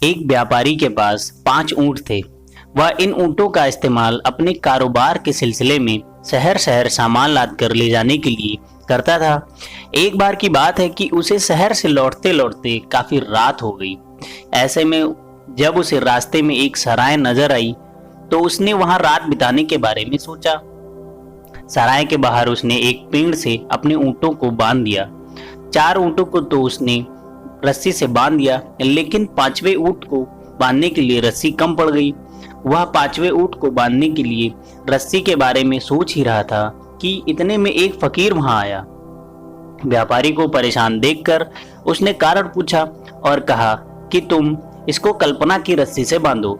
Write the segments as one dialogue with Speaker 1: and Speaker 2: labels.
Speaker 1: एक व्यापारी के पास 5 ऊंट थे। वह इन ऊंटों का इस्तेमाल अपने कारोबार के सिलसिले में शहर शहर सामान लाद कर ले जाने के लिए करता था। एक बार की बात है कि उसे शहर से लौटते लौटते काफी रात हो गई। ऐसे में जब उसे रास्ते में एक सराय नजर आई तो उसने वहां रात बिताने के बारे में सोचा। सराय के बाहर उसने एक पेड़ से अपने ऊंटों को बांध दिया। 4 ऊंटों को तो उसने रस्सी से बांध दिया, लेकिन 5वें ऊंट को बांधने के लिए रस्सी कम पड़ गई। वह 5वें ऊंट को बांधने के लिए रस्सी के बारे में सोच ही रहा था कि इतने में एक फकीर वहां आया। व्यापारी को परेशान देखकर उसने कारण पूछा और कहा कि तुम इसको कल्पना की रस्सी से बांधो।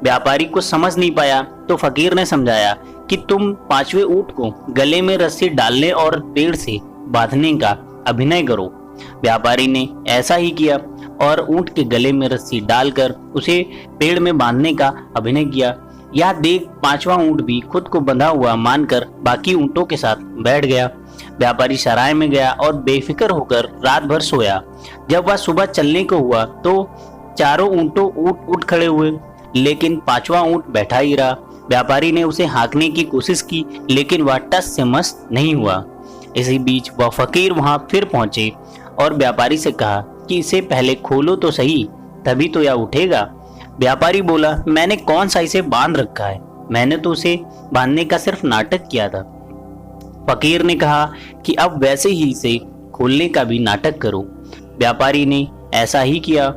Speaker 1: व्यापारी को समझ नहीं पाया तो फकीर ने समझाया कि तुम 5वें ऊंट को गले में रस्सी डालने और पेड़ से बांधने का अभिनय करो। व्यापारी ने ऐसा ही किया और ऊंट के गले में रस्सी डालकर उसे पेड़ में बांधने का अभिनय किया। यह देख 5वां ऊंट भी खुद को बंधा हुआ मानकर बाकी ऊंटों के साथ बैठ गया। व्यापारी सराय में गया और बेफिक्र होकर रात भर सोया। जब वह सुबह चलने को हुआ तो चारों ऊंटों उठ खड़े हुए, लेकिन 5वां ऊंट बैठा ही रहा। व्यापारी ने उसे हाँकने की कोशिश की, लेकिन वह टस से मस नहीं हुआ। इसी बीच वह फकीर वहां फिर पहुंचे और व्यापारी से कहा कि इसे पहले खोलो तो सही, तभी तो यह उठेगा। व्यापारी बोला, मैंने कौन सा इसे बांध रखा है, मैंने तो उसे बांधने का सिर्फ नाटक किया था। फकीर ने कहा कि अब वैसे ही इसे खोलने का भी नाटक करो। व्यापारी ने ऐसा ही किया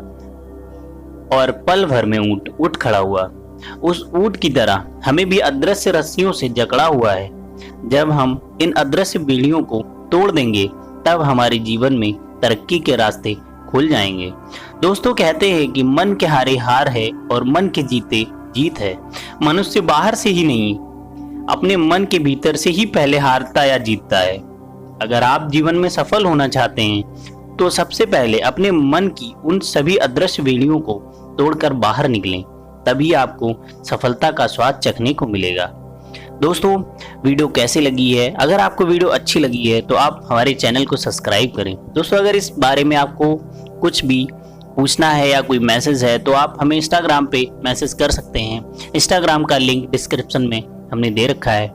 Speaker 1: और पल भर में ऊंट उठ खड़ा हुआ। उस ऊंट की तरह हमें भी अदृश्य रस्सियों से जकड़ा हुआ है। जब हम इन अदृश्य बेड़ियों को तोड़ देंगे तब हमारे जीवन में तरक्की के रास्ते खुल जाएंगे। दोस्तों कहते हैं कि मन के हारे हार है और मन के जीते जीत है। मनुष्य बाहर से ही नहीं, अपने मन के भीतर से ही पहले हारता या जीतता है। अगर आप जीवन में सफल होना चाहते हैं तो सबसे पहले अपने मन की उन सभी अदृश्य बेड़ियों को तोड़कर बाहर निकलें, तभी आपको सफलता का स्वाद चखने को मिलेगा। दोस्तों वीडियो कैसी लगी है? अगर आपको वीडियो अच्छी लगी है तो आप हमारे चैनल को सब्सक्राइब करें। दोस्तों अगर इस बारे में आपको कुछ भी पूछना है या कोई मैसेज है तो आप हमें इंस्टाग्राम पे मैसेज कर सकते हैं। इंस्टाग्राम का लिंक डिस्क्रिप्शन में हमने दे रखा है।